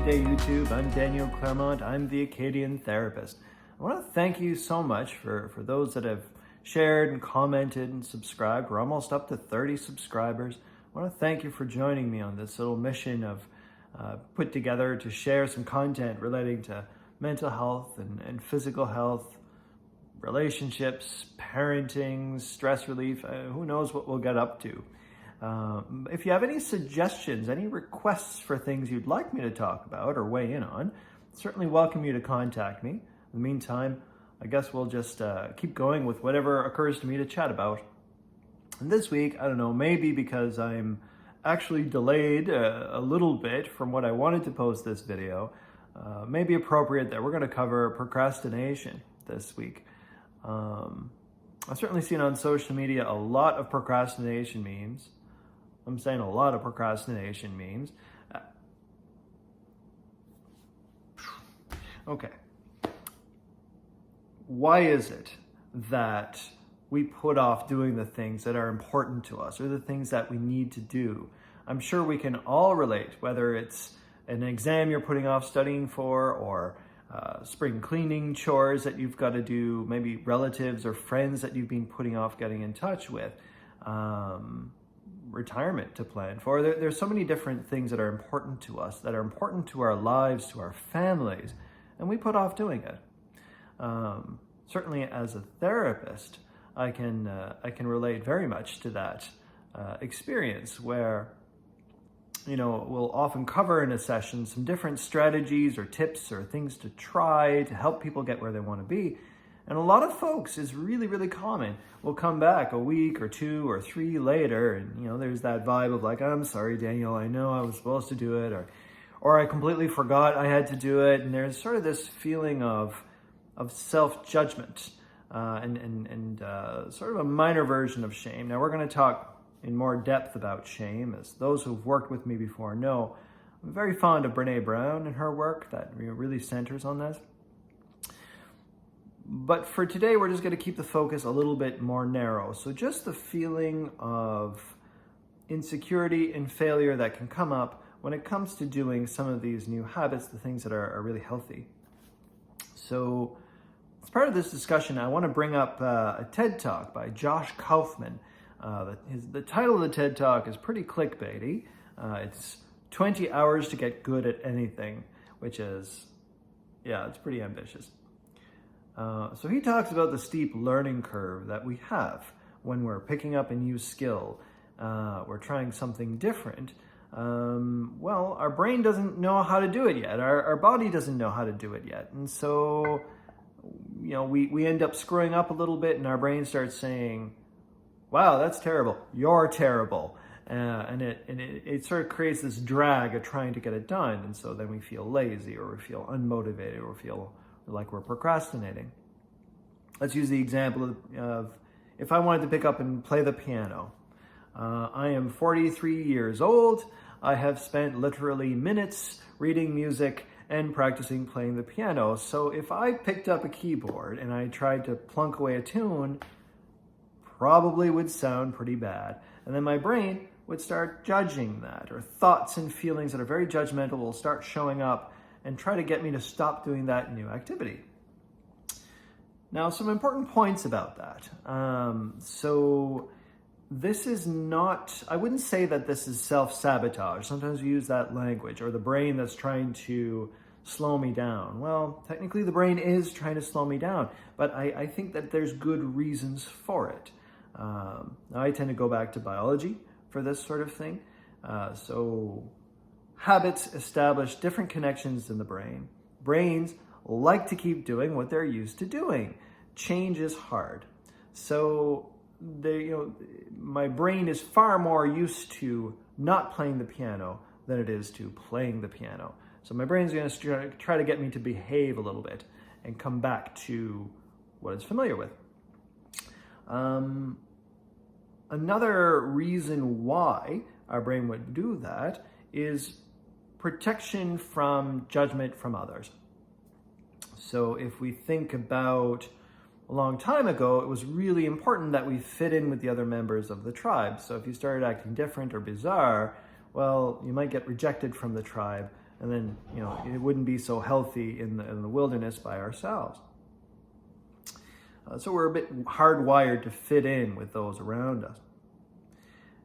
G'day YouTube, I'm Daniel Claremont, I'm the Acadian Therapist. I want to thank you so much for those that have shared and commented and subscribed. We're almost up to 30 subscribers. I want to thank you for joining me on this little mission of put together to share some content relating to mental health and physical health, relationships, parenting, stress relief. Who knows what we'll get up to. If you have any suggestions, any requests for things you'd like me to talk about or weigh in on, certainly welcome you to contact me. In the meantime, I guess we'll just keep going with whatever occurs to me to chat about. And this week, I don't know, maybe because I'm actually delayed a little bit from what I wanted to post this video, may be appropriate that we're going to cover procrastination this week. I've certainly seen on social media a lot of procrastination memes. I'm saying a lot of procrastination memes. Okay. Why is it that we put off doing the things that are important to us or the things that we need to do? I'm sure we can all relate, whether it's an exam you're putting off studying for or spring cleaning chores that you've got to do, maybe relatives or friends that you've been putting off getting in touch with, retirement to plan for. There's so many different things that are important to us, that are important to our lives, to our families, and we put off doing it. Certainly as a therapist, I can relate very much to that experience where, you know, we'll often cover in a session some different strategies or tips or things to try to help people get where they want to be. And a lot of folks, is really, really common, will come back a week or 2 or 3 later, and, you know, there's that vibe of like, I'm sorry, Daniel, I know I was supposed to do it, or I completely forgot I had to do it. And there's sort of this feeling of self-judgment and sort of a minor version of shame. Now, we're going to talk in more depth about shame, as those who've worked with me before know. I'm very fond of Brene Brown and her work that really centers on this. But for today, we're just going to keep the focus a little bit more narrow. So just the feeling of insecurity and failure that can come up when it comes to doing some of these new habits, the things that are really healthy. So as part of this discussion, I want to bring up a TED Talk by Josh Kaufman. The title of the TED Talk is pretty clickbaity. It's 20 hours to get good at anything, which is, yeah, it's pretty ambitious. So he talks about the steep learning curve that we have when we're picking up a new skill. We're trying something different. Well, our brain doesn't know how to do it yet. Our body doesn't know how to do it yet. And so, you know, we end up screwing up a little bit, and our brain starts saying, wow, that's terrible. You're terrible. And it sort of creates this drag of trying to get it done. And so then we feel lazy, or we feel unmotivated, or feel like we're procrastinating. Let's use the example of if I wanted to pick up and play the piano. I am 43 years old. I have spent literally minutes reading music and practicing playing the piano. So if I picked up a keyboard and I tried to plunk away a tune, probably would sound pretty bad. And then my brain would start judging that, or thoughts and feelings that are very judgmental will start showing up and try to get me to stop doing that new activity. Now, some important points about that. So this is not, I wouldn't say that this is self-sabotage. Sometimes we use that language, or the brain that's trying to slow me down. Well, technically the brain is trying to slow me down, but I think that there's good reasons for it. I tend to go back to biology for this sort of thing. So habits establish different connections in the brain. Brains like to keep doing what they're used to doing. Change is hard. So my brain is far more used to not playing the piano than it is to playing the piano. So my brain's going to try to get me to behave a little bit and come back to what it's familiar with. Another reason why our brain would do that is protection from judgment from others. So if we think about a long time ago, it was really important that we fit in with the other members of the tribe. So if you started acting different or bizarre, well, you might get rejected from the tribe and then, it wouldn't be so healthy in the wilderness by ourselves. So we're a bit hardwired to fit in with those around us.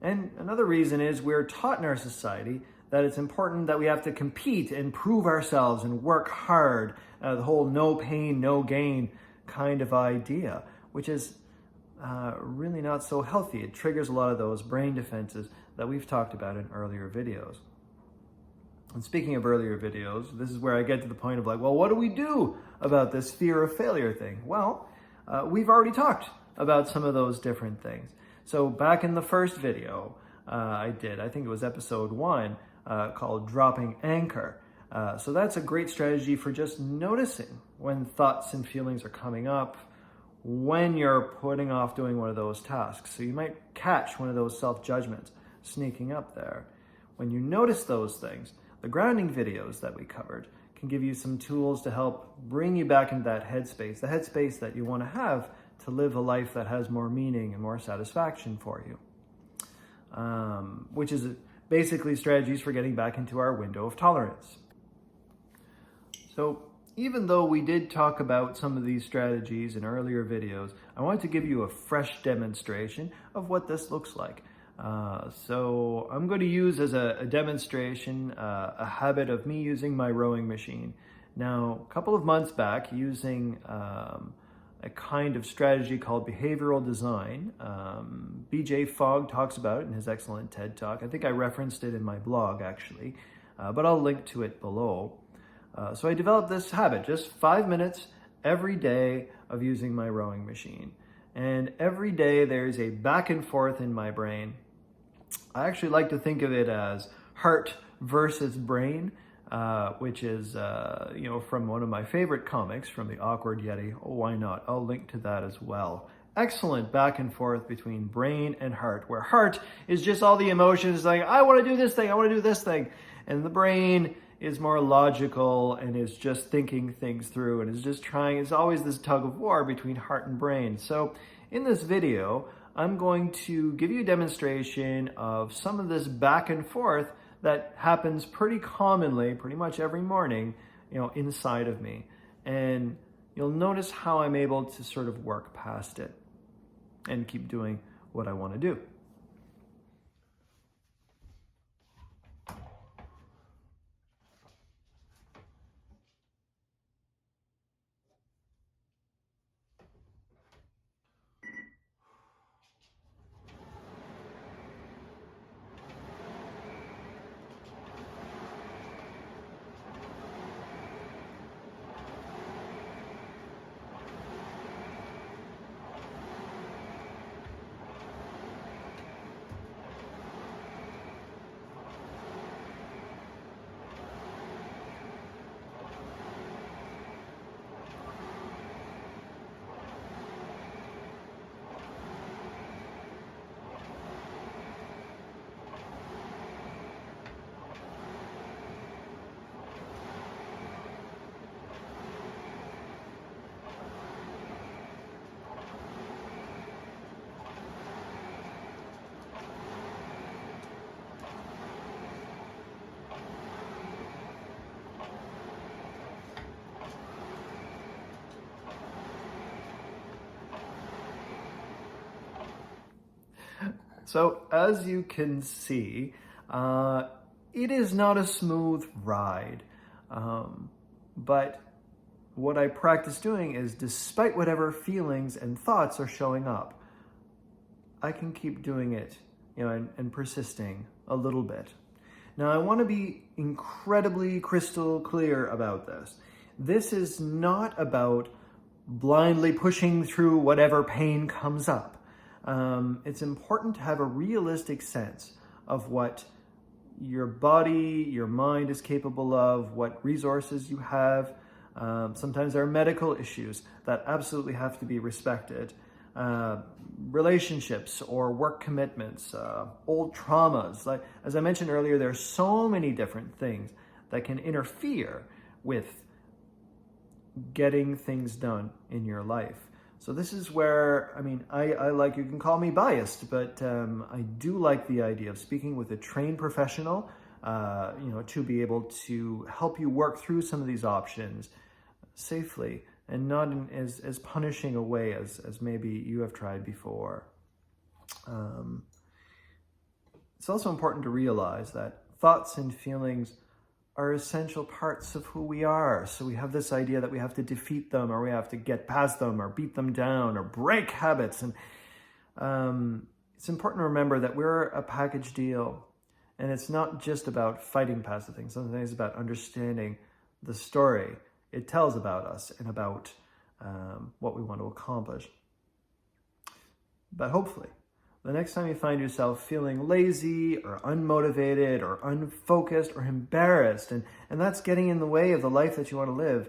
And another reason is we're taught in our society that it's important that we have to compete and prove ourselves and work hard, the whole no pain, no gain kind of idea, which is really not so healthy. It triggers a lot of those brain defenses that we've talked about in earlier videos. And speaking of earlier videos, this is where I get to the point of well, what do we do about this fear of failure thing? Well, we've already talked about some of those different things. So back in the first video I think it was episode 1, called Dropping Anchor. So that's a great strategy for just noticing when thoughts and feelings are coming up, when you're putting off doing one of those tasks. So you might catch one of those self-judgments sneaking up there. When you notice those things, the grounding videos that we covered can give you some tools to help bring you back into that headspace, the headspace that you want to have to live a life that has more meaning and more satisfaction for you, which is basically strategies for getting back into our window of tolerance. So even though we did talk about some of these strategies in earlier videos, I wanted to give you a fresh demonstration of what this looks like. So I'm going to use as a demonstration a habit of me using my rowing machine. Now, a couple of months back, using a kind of strategy called behavioral design, BJ Fogg talks about it in his excellent TED Talk. I think I referenced it in my blog, actually, but I'll link to it below. So I developed this habit, just 5 minutes every day of using my rowing machine. And every day there's a back and forth in my brain. I actually like to think of it as heart versus brain, which is, from one of my favorite comics, from the Awkward Yeti. Oh, why not? I'll link to that as well. Excellent back and forth between brain and heart, where heart is just all the emotions like, I want to do this thing, I want to do this thing. And the brain is more logical and is just thinking things through and is just trying. It's always this tug of war between heart and brain. So in this video, I'm going to give you a demonstration of some of this back and forth that happens pretty commonly, pretty much every morning, inside of me. And you'll notice how I'm able to sort of work past it and keep doing what I want to do. So as you can see, it is not a smooth ride, but what I practice doing is, despite whatever feelings and thoughts are showing up, I can keep doing it, and persisting a little bit. Now, I want to be incredibly crystal clear about this. This is not about blindly pushing through whatever pain comes up. It's important to have a realistic sense of what your body, your mind is capable of, what resources you have. Sometimes there are medical issues that absolutely have to be respected. Relationships or work commitments, old traumas. Like, as I mentioned earlier, there are so many different things that can interfere with getting things done in your life. So this is where, I like, you can call me biased, but I do like the idea of speaking with a trained professional to be able to help you work through some of these options safely and not in as punishing a way as maybe you have tried before. It's also important to realize that thoughts and feelings are essential parts of who we are. So we have this idea that we have to defeat them, or we have to get past them, or beat them down, or break habits. And it's important to remember that we're a package deal. And it's not just about fighting past the things. Sometimes it's about understanding the story it tells about us and about what we want to accomplish. But hopefully, the next time you find yourself feeling lazy or unmotivated or unfocused or embarrassed, and that's getting in the way of the life that you want to live,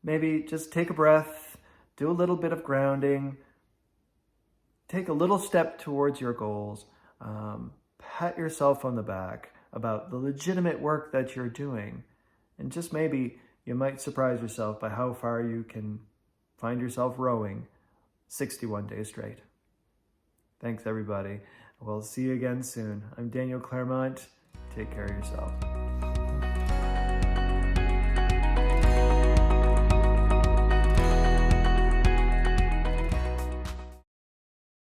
maybe just take a breath, do a little bit of grounding, take a little step towards your goals, pat yourself on the back about the legitimate work that you're doing, and just maybe you might surprise yourself by how far you can find yourself rowing 61 days straight. Thanks, everybody. We'll see you again soon. I'm Daniel Claremont. Take care of yourself.